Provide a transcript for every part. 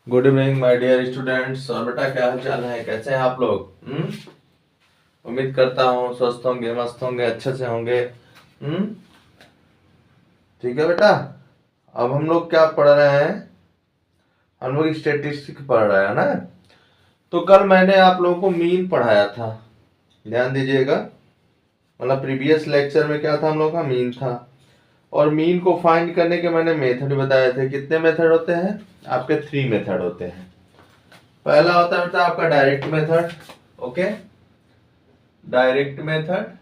Good evening my dear students. और बेटा क्या हाल चाल है, कैसे हैं आप लोग? उम्मीद करता हूँ स्वस्थ होंगे, मस्त होंगे, अच्छे से होंगे। ठीक है बेटा। अब हम लोग क्या पढ़ रहे हैं? हम लोग स्टेटिस्टिक्स पढ़ रहे हैं ना। तो कल मैंने आप लोगों को मीन पढ़ाया था, ध्यान दीजिएगा। मतलब प्रीवियस लेक्चर में क्या था, हम लोग का मीन था। और मीन को फाइंड करने के मैंने मेथड बताए थे। कितने मेथड होते हैं आपके? 3 मेथड होते हैं। पहला होता है बेटा आपका direct method. Okay, direct method.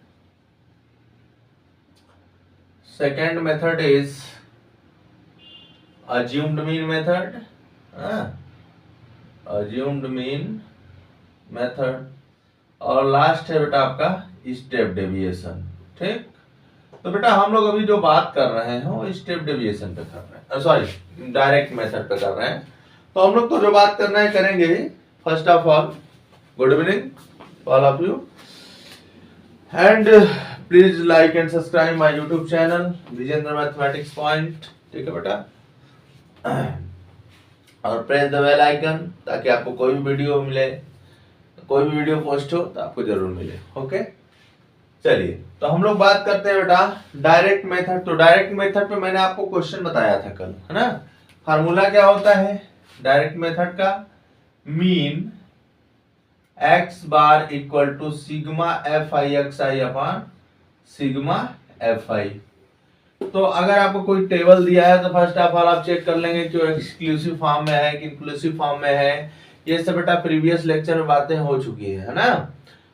Second method is assumed mean method, assumed mean method। और लास्ट है बेटा आपका स्टेप डेविएशन। ठीक, तो बेटा हम लोग अभी जो बात कर रहे हैं वो स्टेप डेविएशन पे कर रहे हैं, सॉरी डायरेक्ट मेथड पे कर रहे हैं। तो हम लोग तो जो बात करना है करेंगे। First of all good evening all of you, and please like and subscribe my YouTube channel Vijendra mathematics point. ठीक है बेटा, और प्रेस द बेल आइकन ताकि आपको कोई भी वीडियो मिले, कोई भी वीडियो पोस्ट हो तो आपको जरूर मिले। ओके, चलिए तो हम लोग बात करते हैं बेटा डायरेक्ट मेथड। तो डायरेक्ट मेथड पे मैंने आपको क्वेश्चन बताया था कल, है ना। फार्मूला क्या होता है डायरेक्ट मेथड का? Mean x bar equal to sigma f i x i upon sigma f i. तो अगर आपको कोई टेबल दिया है तो फर्स्ट ऑफ ऑल आप चेक कर लेंगे कि वो एक्सक्लूसिव फॉर्म में है कि इंक्लूसिव फॉर्म में है। ये सब बेटा प्रीवियस लेक्चर में बातें हो चुकी है ना।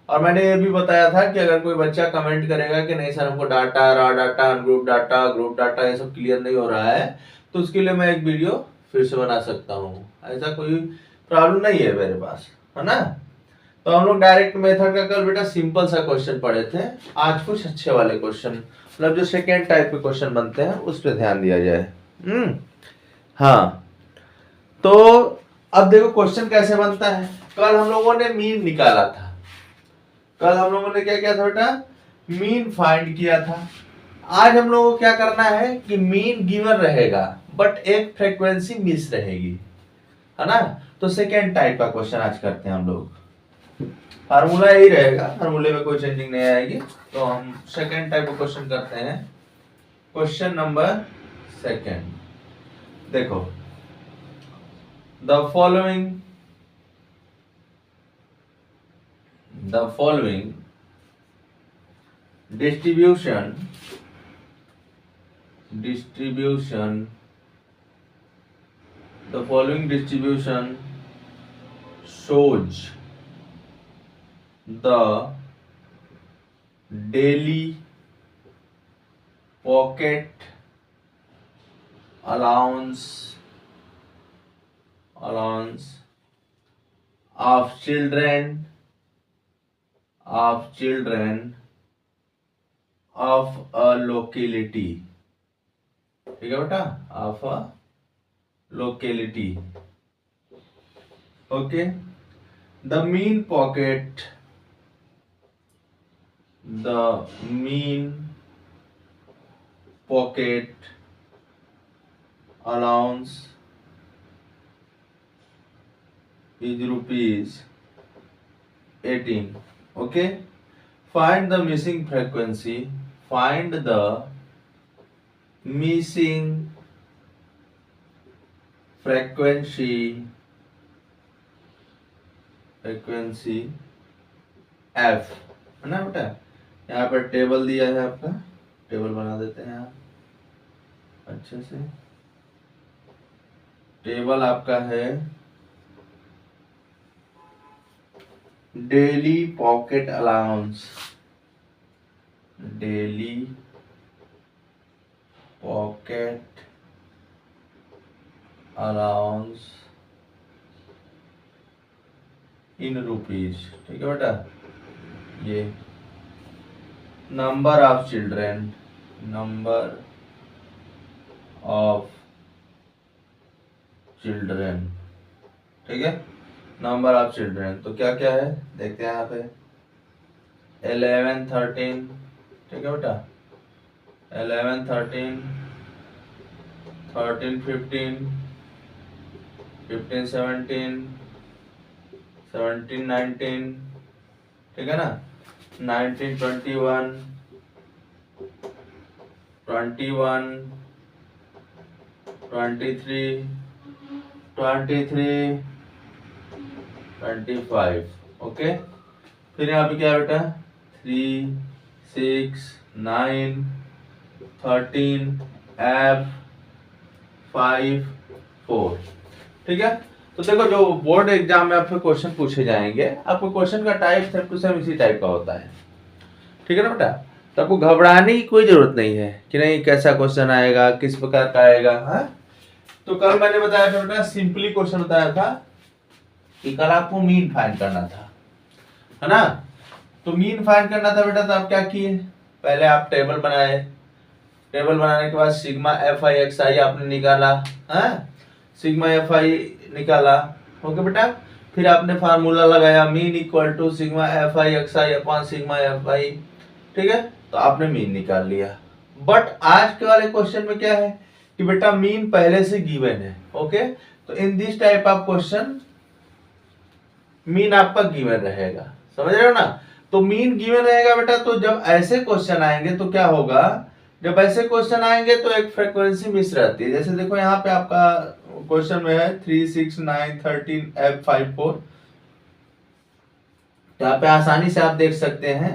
और मैंने ये भी बताया था कि अगर कोई बच्चा कमेंट करेगा कि नहीं सर हमको data, raw data, ungroup data, group data ये सब क्लियर नहीं हो रहा है, तो उसके लिए मैं एक वीडियो फिर से बना सकता हूँ। ऐसा कोई प्रॉब्लम नहीं है मेरे पास, है ना। तो हम लोग डायरेक्ट मेथड का कल बेटा सिंपल सा क्वेश्चन पढ़े थे। आज कुछ अच्छे वाले क्वेश्चन, मतलब जो सेकेंड टाइप के क्वेश्चन बनते हैं उस पर ध्यान दिया जाए। हाँ, तो अब देखो क्वेश्चन कैसे बनता है। कल हम लोगों ने मीन निकाला था। कल हम लोगों ने क्या किया था बेटा? मीन फाइंड किया था। आज हम लोगों को क्या करना है कि मीन गिवन रहेगा बट एक फ्रीक्वेंसी मिस रहेगी, है ना। तो सेकेंड टाइप का क्वेश्चन आज करते हैं हम लोग। फार्मूला यही रहेगा, फार्मूले में कोई चेंजिंग नहीं आएगी। तो हम सेकेंड टाइप का क्वेश्चन करते हैं। क्वेश्चन नंबर सेकेंड, देखो the following distribution the following distribution shows the daily pocket allowance of children of a locality। ठीक है बेटा, of a locality। okay, the mean pocket allowance is rupees 18। okay, find the missing frequency f, है ना बेटा। यहाँ पर table दिया है आपका, टेबल बना देते हैं आप अच्छे से। टेबल आपका है daily pocket allowance in rupees. ठीक है बेटा, ये नंबर ऑफ चिल्ड्रेन ठीक है, नंबर ऑफ चिल्ड्रेन। तो क्या क्या है देखते हैं यहाँ पे। 11 13, ठीक है बेटा, 11 13 13 15 15 17 17 19, ठीक है ना, 19 21 21 23 23 25, ओके। फिर यहाँ पे क्या बेटा 3 6 9 13 F 5 4, ठीक है। तो देखो जो बोर्ड एग्जाम में आपसे क्वेश्चन पूछे जाएंगे, आपको क्वेश्चन का टाइप सेम टू सेम इसी टाइप का होता है, ठीक है ना बेटा। तो आपको घबराने की कोई जरूरत नहीं है कि नहीं कैसा क्वेश्चन आएगा, किस प्रकार का आएगा। हाँ, तो कल मैंने बताया था बेटा, सिंपली क्वेश्चन बताया था कि कल आपको मीन फाइंड करना था, है ना। तो मीन फाइंड करना था बेटा, तो आप क्या किए, पहले आप टेबल बनाए, टेबल बनाने के बाद सिग्मा एफ आई एक्स आई आपने निकाला, है सिग्मा एफ आई निकाला, ओके बेटा। फिर आपने फार्मूला लगाया mean equal to sigma f i x i upon sigma f i, ठीक है। तो आपने मीन निकाल लिया। बट आज के वाले क्वेश्चन में क्या है कि बेटा मीन पहले से गिवन है, ओके। तो in this type of question mean आपका गिवन रहेगा, समझ रहे हो ना। तो मीन गिवन रहेगा बेटा, तो जब ऐसे क्वेश्चन आएंगे तो क्या होगा, जब ऐसे क्वेश्चन आएंगे तो एक फ्रीक्वेंसी मिस रहती है। जैसे देखो यहाँ पे आपका क्वेश्चन में है 3 6 9 13 F 5 4, तो यहाँ पे आसानी से आप देख सकते हैं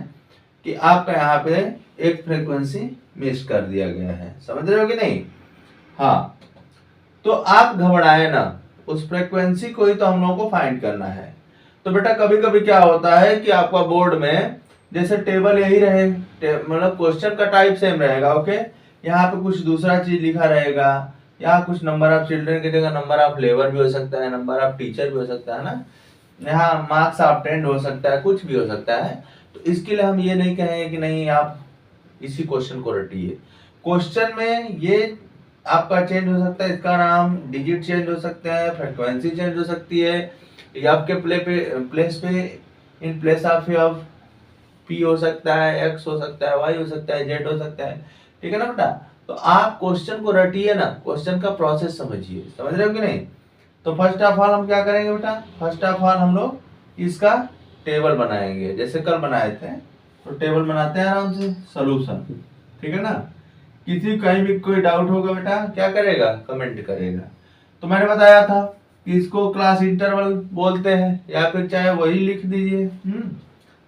कि आपका यहाँ पे एक फ्रीक्वेंसी मिस कर दिया गया है, समझ रहे हो कि नहीं। हाँ, तो आप घबराए ना, उस फ्रीक्वेंसी को ही तो हम लोगों को फाइंड करना है। तो बेटा कभी कभी क्या होता है कि आपका बोर्ड में जैसे टेबल यही रहे, मतलब क्वेश्चन का टाइप सेम रहेगा, ओके। यहाँ पे कुछ दूसरा चीज लिखा रहेगा, यहाँ कुछ नंबर ऑफ चिल्ड्रन की जगह नंबर ऑफ लेबर भी हो सकता है, नंबर ऑफ टीचर भी हो सकता है ना, यहाँ मार्क्स ऑब्टेन्ड हो सकता है, कुछ भी हो सकता है। तो इसके लिए हम ये नहीं कहेंगे कि नहीं आप इसी क्वेश्चन को रटिए। क्वेश्चन में ये आपका चेंज हो सकता है, इसका नाम डिजिट चेंज हो सकते हैं, फ्रीक्वेंसी चेंज हो सकती है, या आपके प्लेस पे इन प्लेस ऑफ पी हो सकता है, एक्स हो सकता है, वाई हो सकता है, जेड हो सकता है, ठीक है ना बेटा। तो आप क्वेश्चन को रटिए ना, क्वेश्चन का प्रोसेस समझिए, समझ रहे हो कि नहीं। तो फर्स्ट ऑफ ऑल हम क्या करेंगे बेटा, फर्स्ट ऑफ ऑल हम लोग इसका टेबल बनाएंगे, जैसे कल बनाए थे। तो टेबल बनाते हैं आराम से, सोल्यूशन, ठीक है ना। किसी कहीं भी कोई डाउट होगा बेटा क्या करेगा, कमेंट करेगा। तो मैंने बताया था कि इसको क्लास इंटरवल बोलते हैं, या फिर चाहे वही लिख दीजिए,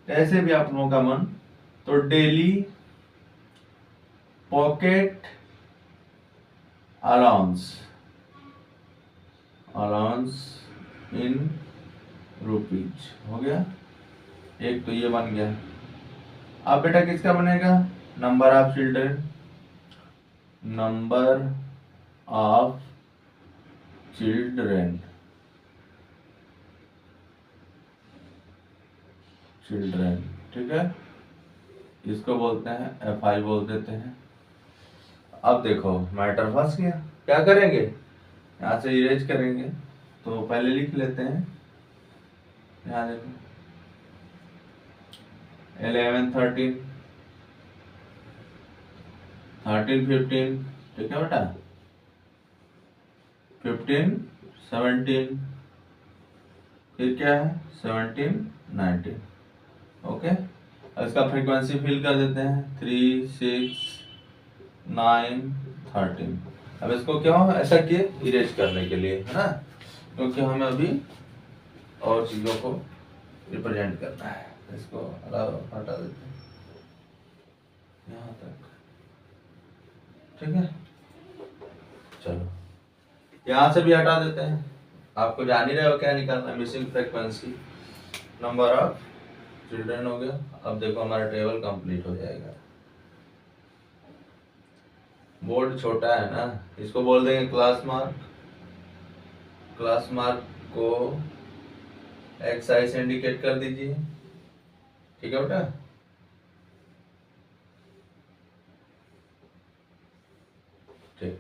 ऐसे भी आप लोगों का मन। तो daily pocket allowance, allowance in rupees हो गया, एक तो ये बन गया। अब बेटा किसका बनेगा, number of children, number of children, children, ठीक है। इसको बोलते हैं एफ आई बोल देते हैं। अब देखो मैटर फंस गया, क्या करेंगे, यहाँ से इरेज करेंगे। तो पहले लिख लेते हैं, यहाँ देखो 11 13 13 15, ठीक है बेटा, 15 17, फिर क्या है 17 19, ओके। अब इसका फ्रीक्वेंसी फिल कर देते हैं 3 6 9 13। अब इसको क्यों ऐसा किए, इरेज करने के लिए, है ना, क्योंकि हमें अभी और चीजों को रिप्रेजेंट करना है। इसको हटा देते हैं यहाँ तक, ठीक है। चलो यहाँ से भी हटा देते हैं, आपको जान ही रहे हो क्या निकालना, missing frequency, number of children हो गया। अब देखो हमारा टेबल कंप्लीट हो जाएगा। बोर्ड छोटा है ना, इसको बोल देंगे क्लास मार्क, क्लास मार्क को एक्स आई से इंडिकेट कर दीजिए, ठीक है बेटा। ठीक,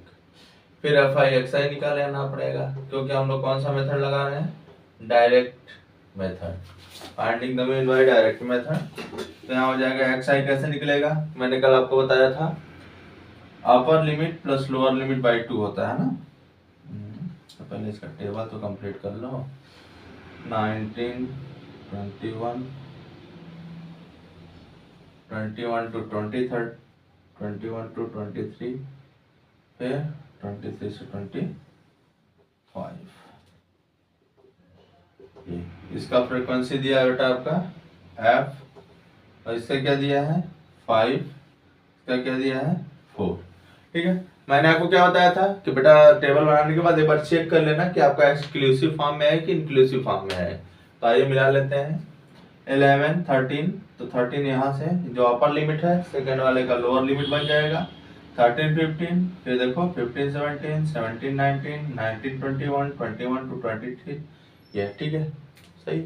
फिर एफ आई एक्स आई निकाल लेना पड़ेगा, क्योंकि हम लोग कौन सा मेथड लगा रहे हैं, direct method, finding the mean by direct method. तो यहाँ हो जाएगा एक्स आई कैसे निकलेगा, मैंने कल आपको बताया था, upper limit plus lower limit by 2 होता है ना। तो पहले इसका टेबल तो कंप्लीट कर लो। 19, 21, 21 to 23, 21 to 23, फिर 23 से 25। ये इसका फ्रीक्वेंसी दिया है बेटा आपका f, और इसका क्या दिया है 5, इसका क्या दिया है 4। ठीक है, मैंने आपको क्या बताया था कि बेटा टेबल बनाने के बाद एक बार चेक कर लेना कि आपका एक्सक्लूसिव फॉर्म में है कि इंक्लूसिव फॉर्म में है। तो आइए मिला लेते हैं। 11, 13, तो 13 यहाँ से जो अपर लिमिट है सेकंड वाले का लोअर लिमिट बन जाएगा। 13, 15, फिर देखो 15, 17, 17, 19, 19, 21, 21 to 23, ये ठीक है सही।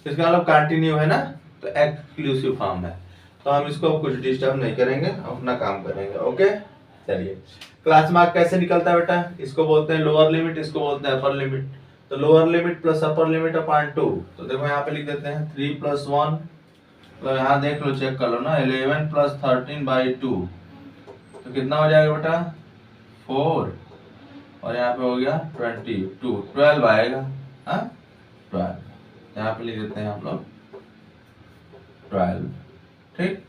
इसका मतलब कंटिन्यू है ना, तो एक्सक्लूसिव फॉर्म है, तो हम इसको कुछ डिस्टर्ब नहीं करेंगे, अपना काम करेंगे। ओके चलिए, क्लास मार्क कैसे निकलता है बेटा, इसको बोलते हैं लोअर लिमिट, इसको बोलते हैं अपर लिमिट। तो lower limit plus upper limit upon 2, तो देखो यहाँ पे लिख देते हैं 3 + 1, तो यहाँ देख लो चेक कर लो ना, 11 + 13/2, तो कितना हो जाएगा बेटा 4, और यहाँ पे हो गया 22, 12 आएगा। हाँ 12, यहाँ पे लिख देते हैं हम लोग 12। ठीक,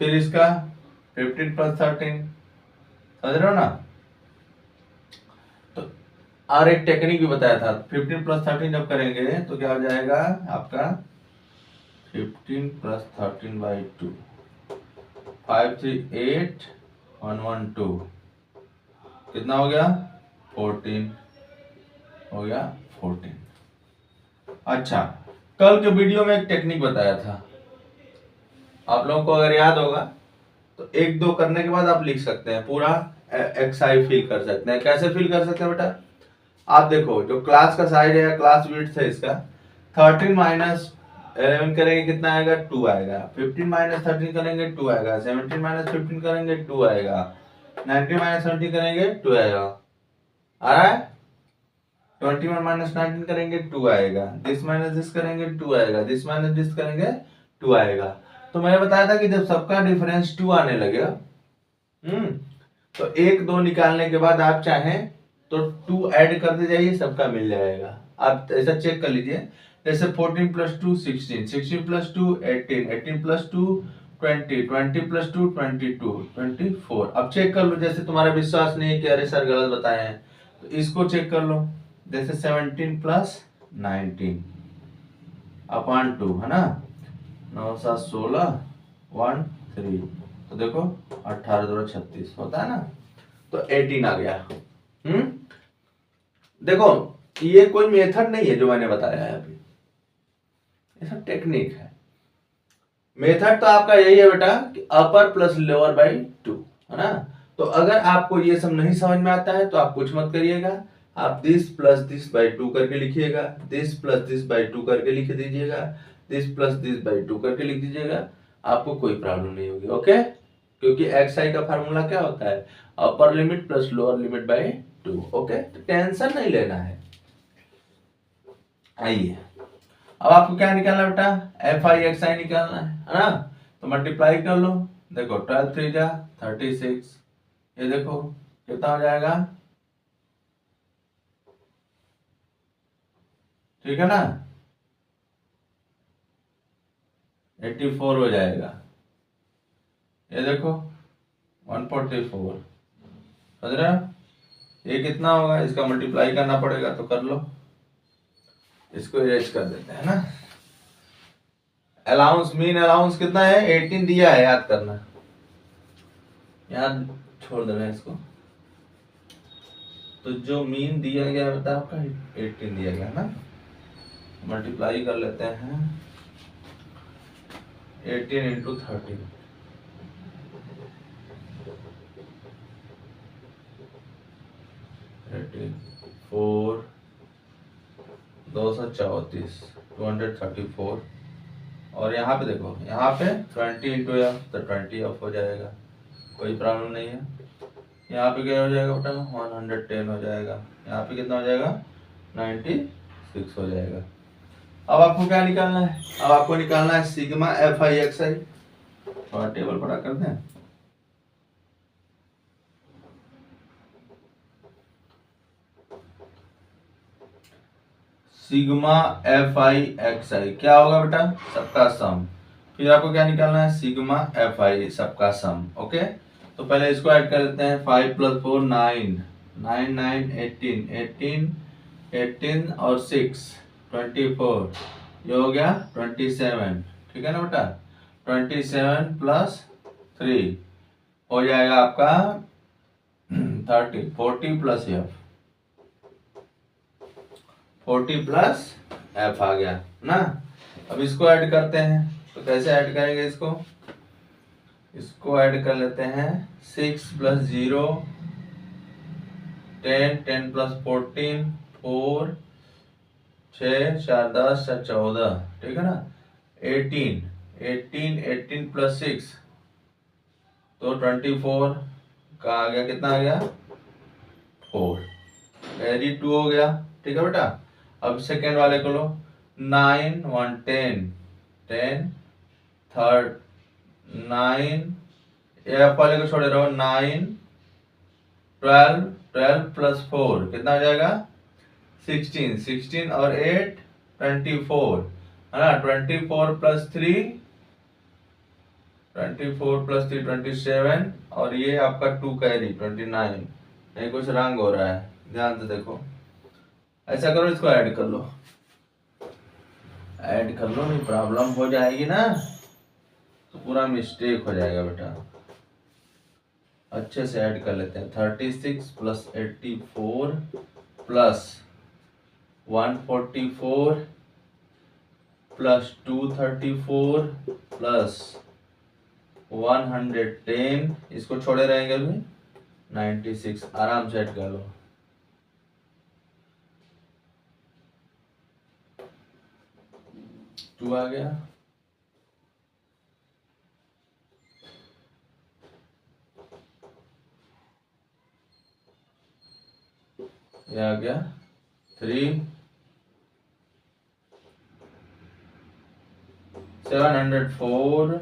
फिर इसका 15 + 13, समझ रहे हो ना। तो और एक टेक्निक भी बताया था, 15 + 13 जब करेंगे तो क्या हो जाएगा आपका 15 + 13/2, 5, 3, 8, 1, 1, 2, कितना हो गया 14, हो गया 14। अच्छा, कल के वीडियो में एक टेक्निक बताया था, आप लोगों को अगर याद होगा तो 1, 2 करने के बाद आप लिख सकते हैं, पूरा एक्साई फिल कर सकते हैं। कैसे फिल कर सकते हैं बेटा, आप देखो जो क्लास का साइज है, क्लास विड्थ है इसका, 13 - 11 करेंगे कितना आएगा 2 आएगा, 15 - 13 करेंगे 2 आएगा, 17 - 15 करेंगे 2 आएगा, 19 - 17 करेंगे 2 आएगा, आ रहा है। 21 - 19 करेंगे 2 आएगा, दिस माइनस दिस करेंगे 2 आएगा, दिस माइनस दिस करेंगे 2 आएगा। तो मैंने बताया था कि जब सबका डिफरेंस 2 आने लगेगा, तो 1, 2 निकालने के बाद आप चाहें तो 2 ऐड करते जाइए, सबका मिल जाएगा। आप ऐसा चेक कर लीजिए, जैसे 14 + 2 16, 16 + 2 18, 18 + 2 20, 20 + 2 22, 24। अब चेक कर लो, जैसे तुम्हारा विश्वास नहीं है कि अरे सर गलत बताए हैं, तो इसको चेक कर लो, जैसे 17 + 19 अपॉन 2 है ना, 9, 7, 16, 1, 3, तो देखो 18, 2, 36 होता है ना, तो 18 आ गया। देखो ये कोई मेथड नहीं है जो मैंने बताया है अभी, ये सब टेक्निक है। मेथड तो आपका यही है बेटा कि अपर प्लस लोअर बाई 2 है ना। तो अगर आपको ये सब नहीं समझ में आता है तो आप कुछ मत करिएगा, आप दिस प्लस दिस बाई 2 करके लिखिएगा, दिस प्लस दिस बाई 2 करके लिख दीजिएगा, दिस प्लस दिस बाई 2 करके लिख दीजिएगा, आपको कोई प्रॉब्लम नहीं होगी। ओके, क्योंकि एक्स का फार्मूला क्या होता है, upper limit plus lower limit by 2। Okay, तो टेंशन नहीं लेना है। आइए, अब आपको क्या निकालना बेटा, FI XI निकालना है ना। तो मल्टीप्लाई कर लो, देखो 12 3 जा 36, ये देखो कितना हो जाएगा, ठीक है ना, 84 हो जाएगा। ये देखो 144, समझ रहे हो, ये कितना होगा, इसका मल्टीप्लाई करना पड़ेगा, तो कर लो, इसको इरेज कर देते हैं ना। अलाउंस, मीन अलाउंस कितना है 18 दिया है, याद करना, याद छोड़ देना इसको। तो जो मीन दिया गया बता आपका 18 दिया गया ना, मल्टीप्लाई कर लेते हैं 18 × 13, 4 234, 234, और यहाँ पे देखो, यहाँ पे 20 × f, तो 20 ऑफ हो जाएगा, कोई प्रॉब्लम नहीं है। यहाँ पे क्या हो जाएगा बेटा 110 हो जाएगा, यहाँ पे कितना हो जाएगा 96 हो जाएगा। अब आपको क्या निकालना है, अब आपको निकालना है सिग्मा FI XI, थोड़ा टेबल बड़ा कर दें, सिग्मा एफ आई एक्स आई क्या होगा बेटा, सबका सम। फिर आपको क्या निकालना है, सिग्मा एफ आई सबका सम। ओके, तो पहले इसको ऐड कर लेते हैं। 5 + 4 9, 9 9 18, 18 18 और 6 24, ये हो गया 27। ठीक है ना बेटा, 27 + 3 हो जाएगा आपका 30, 40 + एफ, 40 + एफ आ गया ना। अब इसको ऐड करते हैं, तो कैसे ऐड करेंगे इसको ऐड कर लेते हैं। 6 + 0 10, 10 + 14 4 6 4 10 4 14, ठीक है ना। 18 18 18 + 6 तो 24 का आ गया, कितना आ गया 4, कैरी 2 हो गया। ठीक है बेटा, अब सेकेंड वाले को लो। 9 1 10 10 थर्ड 9, एफ वाले को छोड़े रहो। 9 12 12 + 4 कितना हो जाएगा 16, 16 और 8 24 है ना। 24 + 3 24 + 3 27 और ये आपका 2 कैरी 29। नहीं कुछ रंग हो रहा है, ध्यान से देखो। ऐसा करो, इसको ऐड कर लो, ऐड कर लो, नहीं प्रॉब्लम हो जाएगी ना, तो पूरा मिस्टेक हो जाएगा बेटा। अच्छे से ऐड कर लेते हैं। 36 + 84 + 144 + 234 + 110, इसको छोड़े रहेंगे अभी 96, आराम से ऐड कर लो। टू आ गया, ये आ गया 3 704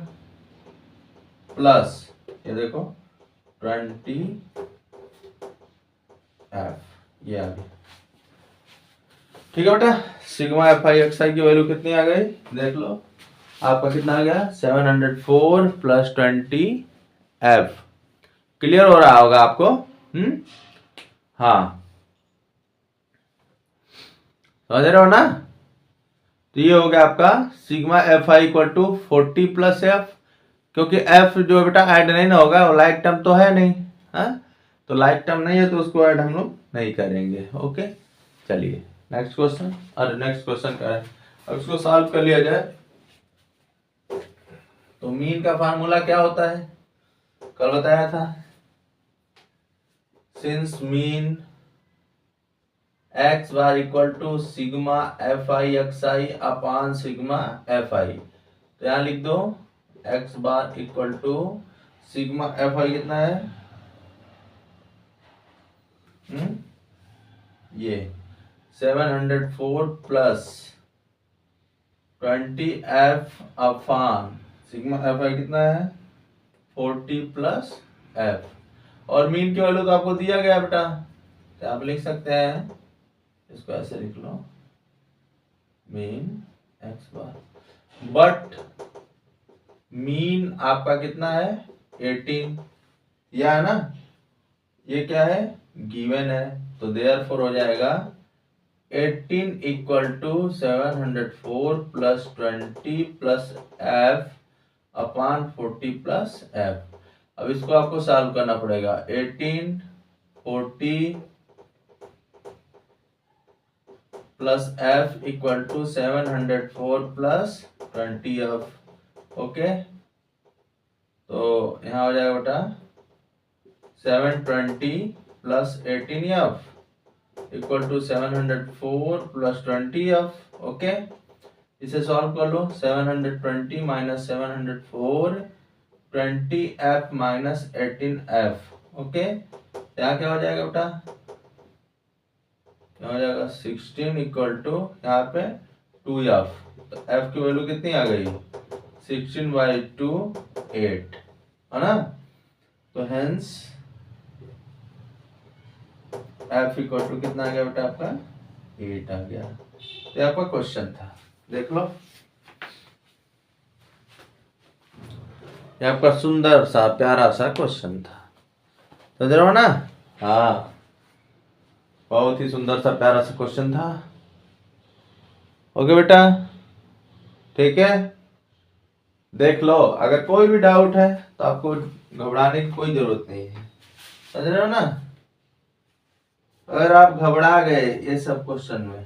प्लस ये देखो 20 एफ, ये आ गया। ठीक है बेटा, सिग्मा एफ आई एक्स आई की वैल्यू कितनी आ गई देख लो। आपका कितना आ गया 704 + 20 एफ। क्लियर हो रहा होगा आपको? हाँ, समझ रहे हो ना। तो ये हो गया आपका सिग्मा एफ आई = 40 + एफ, क्योंकि एफ जो बेटा ऐड नहीं ना होगा, वो लाइक टर्म तो है नहीं। हाँ, तो लाइक टर्म नहीं है तो उसको ऐड हम लोग नहीं करेंगे। ओके, चलिए नेक्स्ट क्वेश्चन। अरे नेक्स्ट क्वेश्चन क्या है, अब इसको सॉल्व कर लिया जाए। तो मीन का फार्मूला क्या होता है, कल बताया था। Since mean x bar = sigma f i x I upon sigma f i, तो यहां लिख दो x बार = सिग्मा एफ आई कितना है, ये 704 + 20 एफ अपान सिग्मा एफ आई कितना है 40 + एफ। और मीन की वैल्यू तो आपको दिया गया बेटा, तो आप लिख सकते हैं, इसको ऐसे लिख लो, mean x bar, but mean आपका कितना है 18, यह है ना, ये क्या है गिवन है, तो देयरफॉर हो जाएगा 18 = 704 + 20 + f अपान 40 + f। अब इसको आपको सॉल्व करना पड़ेगा। 18 40 + f = 704 + 20f। ओके, तो यहाँ हो जाएगा बेटा 720 + 18f = 704 + 20f। ओके, इसे सॉल्व कर लो। 720 - 704 20f - 18f। ओके, यहाँ क्या हो जाएगा बेटा, क्या हो जाएगा 16 = यहाँ पे 2f, तो f की वैल्यू कितनी आ गई 16/2 8 है ना। तो हेंस f = कितना आ गया बेटा आपका 8 आ गया। तो आपका क्वेश्चन था, देख लो, ये आपका सुंदर सा प्यारा सा क्वेश्चन था, समझ रहे हो ना? हाँ, बहुत ही सुंदर सा प्यारा सा क्वेश्चन था। ओके बेटा, ठीक है, देख लो, अगर कोई भी डाउट है तो आपको घबराने की कोई जरूरत नहीं है, समझ रहे हो ना? अगर आप घबरा गए ये सब क्वेश्चन में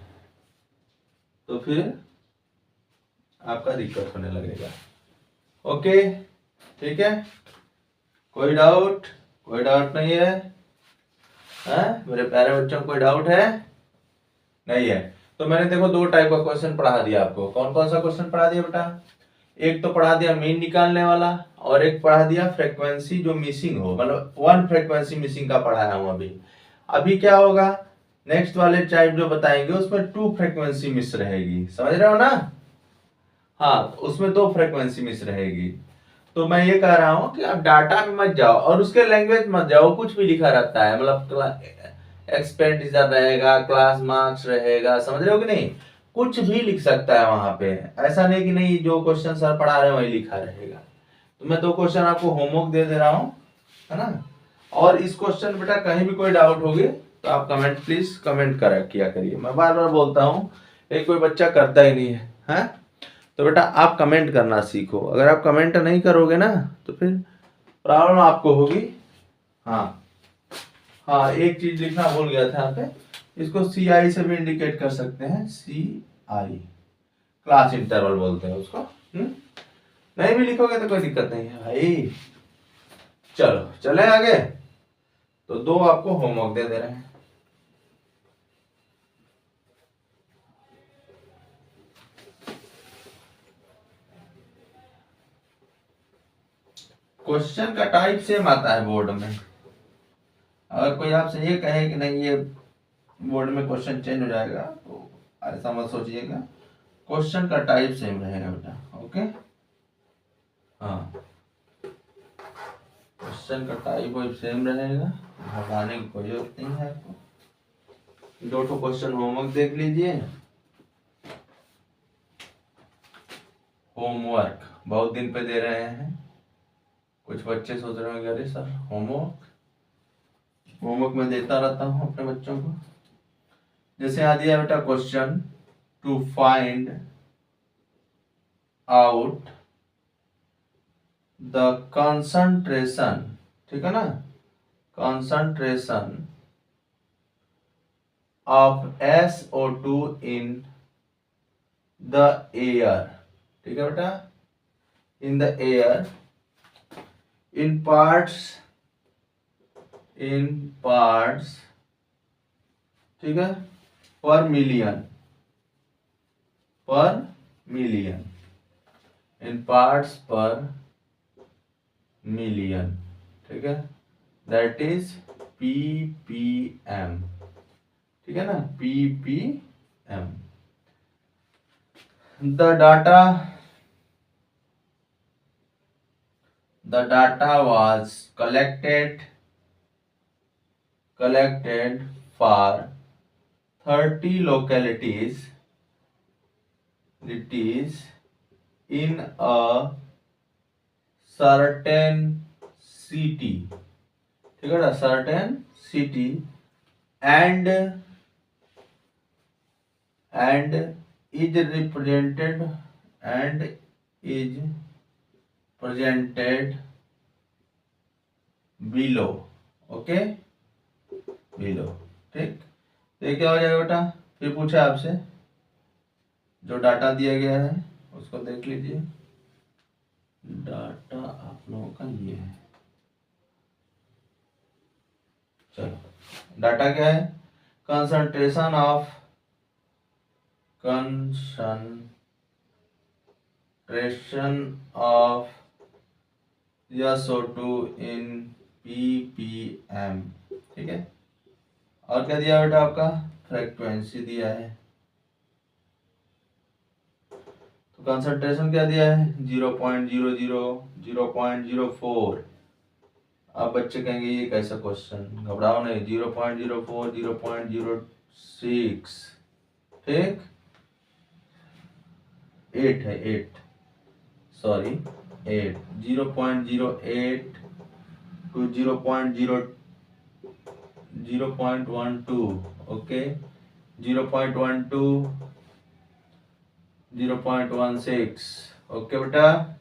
तो फिर आपका दिक्कत होने लगेगा। ओके, ठीक है, कोई डाउट? कोई डाउट नहीं है? मेरे प्यारे बच्चों, कोई डाउट है? नहीं है? तो मैंने देखो 2 टाइप का क्वेश्चन पढ़ा दिया आपको। कौन कौन सा क्वेश्चन पढ़ा दिया बेटा? एक तो पढ़ा दिया मीन निकालने वाला, और एक पढ़ा दिया फ्रीक्वेंसी जो मिसिंग हो, मतलब 1 फ्रीक्वेंसी मिसिंग का पढ़ाया हूं अभी। अभी क्या होगा, नेक्स्ट वाले टाइप जो बताएंगे उसमें 2 फ्रीक्वेंसी मिस रहेगी, समझ रहे हो ना? हाँ, उसमें 2 फ्रीक्वेंसी मिस रहेगी। तो मैं ये कह रहा हूं कि आप डाटा में मत जाओ और उसके लैंग्वेज मत जाओ, कुछ भी लिखा रहता है, मतलब एक्सपेंडिचर रहेगा, क्लास मार्क्स रहेगा, समझ रहे हो कि नहीं? कुछ भी लिख सकता है वहां पे, ऐसा नहीं कि नहीं जो क्वेश्चन सर पढ़ा रहे हैं वही लिखा रहेगा। तो मैं 2 क्वेश्चन आपको होमवर्क दे रहा हूँ, है ना? और इस क्वेश्चन बेटा कहीं भी कोई डाउट होगी तो आप कमेंट प्लीज कमेंट किया करिए। मैं बार बार बोलता हूँ, एक कोई बच्चा करता ही नहीं है, तो बेटा आप कमेंट करना सीखो। अगर आप कमेंट नहीं करोगे ना तो फिर प्रॉब्लम आपको होगी। हाँ हाँ, एक चीज लिखना भूल गया था यहाँ पे, इसको CI से भी इंडिकेट कर सकते हैं, CI, क्लास इंटरवल बोलते हैं उसको। नहीं भी लिखोगे तो कोई दिक्कत नहीं है भाई। चलो चले आगे। तो 2 आपको होमवर्क दे रहे हैं। क्वेश्चन का टाइप सेम आता है बोर्ड में। अगर कोई आपसे ये कहे कि नहीं ये बोर्ड में क्वेश्चन चेंज हो जाएगा तो ऐसा मत सोचिएगा, क्वेश्चन का टाइप सेम रहेगा बेटा। ओके, हाँ, क्वेश्चन का टाइप वाइप सेम रहेगा, घबराने की कोई जरूरत नहीं है आपको। 2 क्वेश्चन होमवर्क देख लीजिए। होमवर्क बहुत दिन पे दे रहे हैं, कुछ बच्चे सोच रहे होंगे अरे सर होमवर्क मैं देता रहता हूँ अपने बच्चों को। जैसे आ दिया बेटा question, to find out the concentration, ठीक है ना, concentration of SO2 in the air, ठीक है बेटा, in the air in parts, ठीक है, per million, in parts per million, ठीक है, दैट इज ppm, ठीक है ना, ppm। The data was collected for 30 localities in a certain city, ठीक है ना, certain city, and is presented below, okay, below, ठीक। तो ये क्या हो जाएगा बेटा, फिर पूछा आपसे, जो डाटा दिया गया है उसको देख लीजिए। डाटा आप लोगों का ये है, चलो डाटा क्या है, concentration of SO2 in ppm, ठीक है। और क्या दिया बेटा आपका, फ्रीक्वेंसी दिया है। तो कंसंट्रेशन क्या दिया है, 0.00, 0.04। अब बच्चे कहेंगे ये कैसा क्वेश्चन, घबराओ नहीं, 0.04, 0.06, ठीक, 8 है, 8 सॉरी 8, 0.08 टू 0.12, ओके, 0.12, 0.16, ओके बेटा,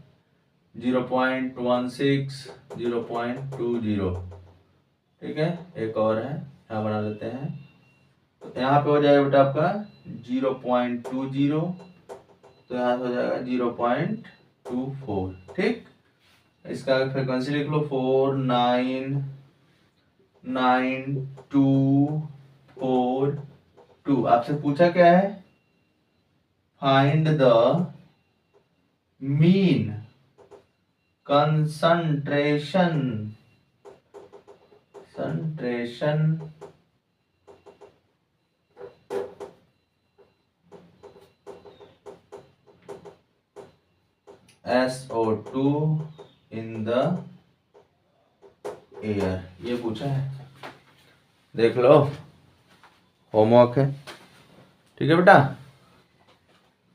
0.16, 0.20, ठीक है। एक और है, यहाँ बना लेते हैं, तो यहाँ पे हो जाएगा बेटा आपका 0.20, तो यहाँ से हो जाएगा 0.24, ठीक। इसका फ्रिक्वेंसी लिख लो 49942। आपसे पूछा क्या है, find the mean concentration SO2 in the air, ये पूछा है, देख लो, होमवर्क है, ठीक है बेटा।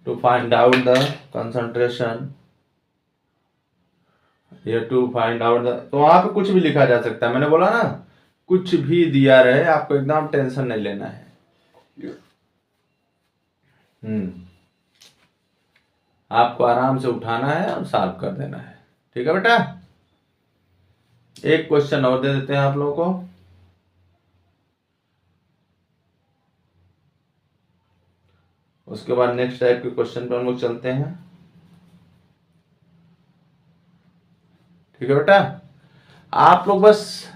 To find out the concentration, ये टू फाइंड आउट द, तो वहां पे कुछ भी लिखा जा सकता है, मैंने बोला ना, कुछ भी दिया रहे, आपको एकदम टेंशन नहीं लेना है। आपको आराम से उठाना है और सॉल्व कर देना है, ठीक है बेटा। एक क्वेश्चन और दे देते हैं आप लोगों को, उसके बाद नेक्स्ट टाइप के क्वेश्चन पे हम लोग चलते हैं, ठीक है बेटा। आप लोग बस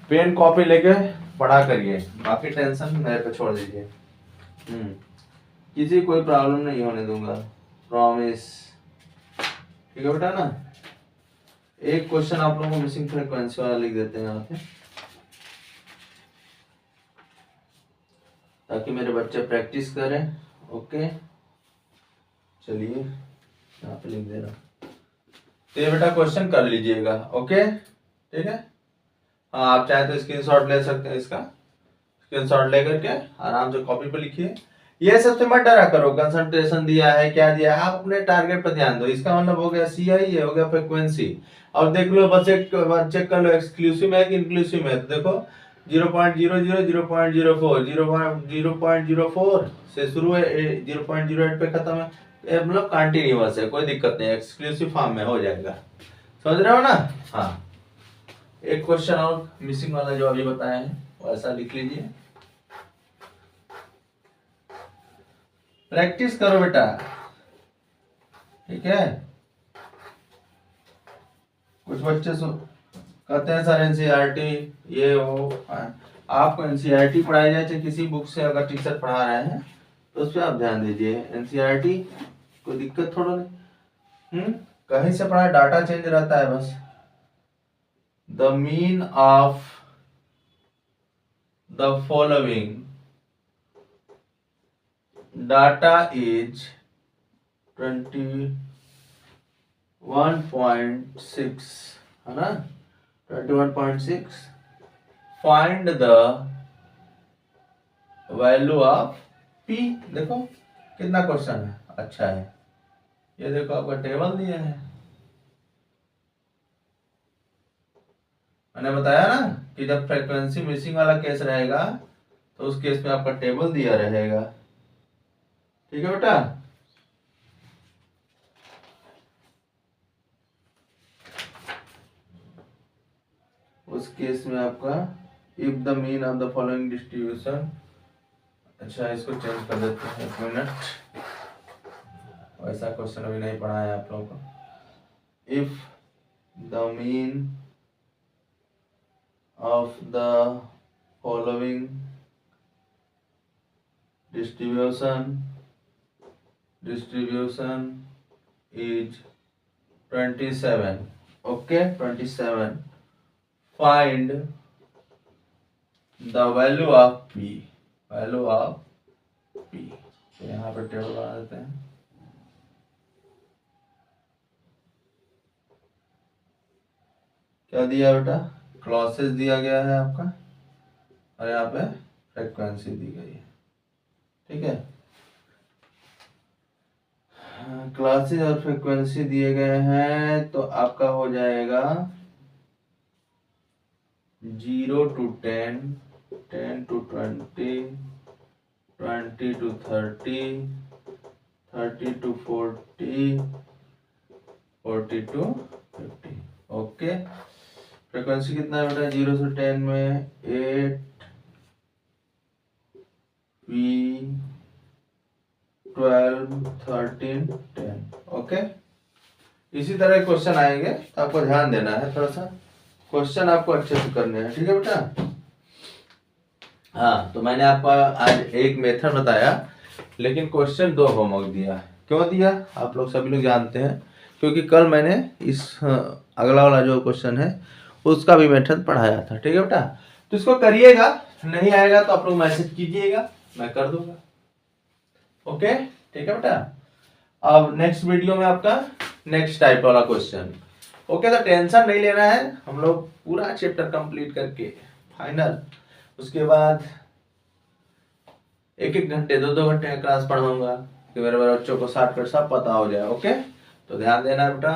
पेन कॉपी लेके पढ़ा करिए, बाकी टेंशन मेरे पे छोड़ दीजिए। किसी कोई प्रॉब्लम नहीं होने दूंगा, प्रॉमिस, ठीक है बेटा ना। एक क्वेश्चन आप लोगों को मिसिंग फ्रीक्वेंसी वाला लिख देते हैं यहाँ पे, ताकि मेरे बच्चे प्रैक्टिस करें, ओके। चलिए यहाँ पे लिख दे रहा, तो ये बेटा क्वेश्चन कर लीजिएगा, ओके, ठीक है। हाँ, आप चाहे तो स्क्रीनशॉट ले सकते हैं, इसका स्क्रीनशॉट लेकर के आराम से कॉपी पे लिखिए। ये सबसे मत डरा करो, कंसंट्रेशन दिया है, क्या दिया है, आप अपने टारगेट पर ध्यान दो। इसका मतलब हो गया CI, ये हो गया फ्रीक्वेंसी। और देख लो, बस एक बार चेक कर लो एक्सक्लूसिव में है कि इंक्लूसिव में है, तो देखो 0.00, 0.04, 0.04 से शुरू है, 0.08 पे खत्म है, मतलब कंटिन्यूअस है, कोई दिक्कत नहीं, एक्सक्लूसिव फॉर्म में हो जाएगा, समझ रहे हो ना। हाँ, एक क्वेश्चन और मिसिंग वाला जो अभी बताया है वैसा लिख लीजिए, प्रैक्टिस करो बेटा, ठीक है। कुछ बच्चे कहते हैं सर एनसीईआरटी ये वो, आपको एनसीईआरटी पढ़ाई जाए, चाहे किसी बुक से अगर टीचर पढ़ा रहे हैं तो उस पर आप ध्यान दीजिए। एनसीईआरटी कोई दिक्कत थोड़ा नहीं, कहीं से पढ़ा, डाटा चेंज रहता है बस। The mean of the following data is 21.6, है ना, 21.6। Find the value of P। देखो कितना क्वेश्चन है, अच्छा है, ये देखो आपका टेबल दिया है, मैंने बताया ना कि जब फ्रीक्वेंसी मिसिंग वाला केस रहेगा तो उस केस में आपका टेबल दिया रहेगा, ठीक है बेटा। उस केस में आपका if the mean of the following distribution, अच्छा इसको चेंज कर देते हैं, एक मिनट, वैसा क्वेश्चन अभी नहीं पढ़ा है आप लोगों को। If the mean of the following distribution is 27, okay, 27, find the value of P, value of P। तो यहाँ पर टेबल बना देते हैं, क्या दिया बेटा, क्लॉसेस दिया गया है आपका, और यहाँ पे फ्रीक्वेंसी दी गई है, ठीक है। क्लासेस और फ्रीक्वेंसी दिए गए हैं तो आपका हो जाएगा 0 to 10, 10 to 20, 20 to 30, 30 to 40, 40 to 50। Okay, frequency कितना है बेटा? 0 से 10 में 8, V 12, 13, 10। ओके, इसी तरह क्वेश्चन आएंगे तो आपको ध्यान देना है, थोड़ा सा क्वेश्चन आपको अच्छे से करने हैं, ठीक है बेटा। हाँ, तो मैंने आपको आज एक मेथड बताया, लेकिन क्वेश्चन 2 होमवर्क दिया। क्यों दिया आप लोग सभी लोग जानते हैं, क्योंकि कल मैंने इस अगला वाला जो क्वेश्चन है उसका भी मेथड पढ़ाया था, ठीक है बेटा। तो इसको करिएगा, नहीं आएगा तो आप लोग मैसेज कीजिएगा, मैं कर दूंगा। ओके, ठीक है बेटा। अब नेक्स्ट वीडियो में आपका नेक्स्ट टाइप वाला क्वेश्चन। ओके, तो टेंशन नहीं लेना है, हम लोग पूरा चैप्टर कंप्लीट करके फाइनल, उसके बाद 1-1 घंटे 2-2 घंटे का क्लास पढ़ाऊंगा कि मेरे बच्चों को शॉर्टकट सब पता हो जाए। ओके, तो ध्यान देना बेटा।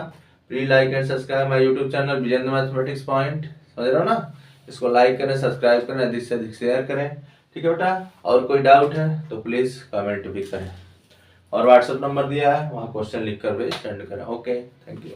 Please like and subscribe my YouTube channel Vijendra mathematics point, समझ रहे हो ना। इसको लाइक करें, सब्सक्राइब करें, अधिक से अधिक शेयर करें, ठीक है बेटा। और कोई डाउट है तो प्लीज कमेंट भी करें, और व्हाट्सएप नंबर दिया है वहाँ क्वेश्चन लिख कर भी सेंड करें। Okay, thank you.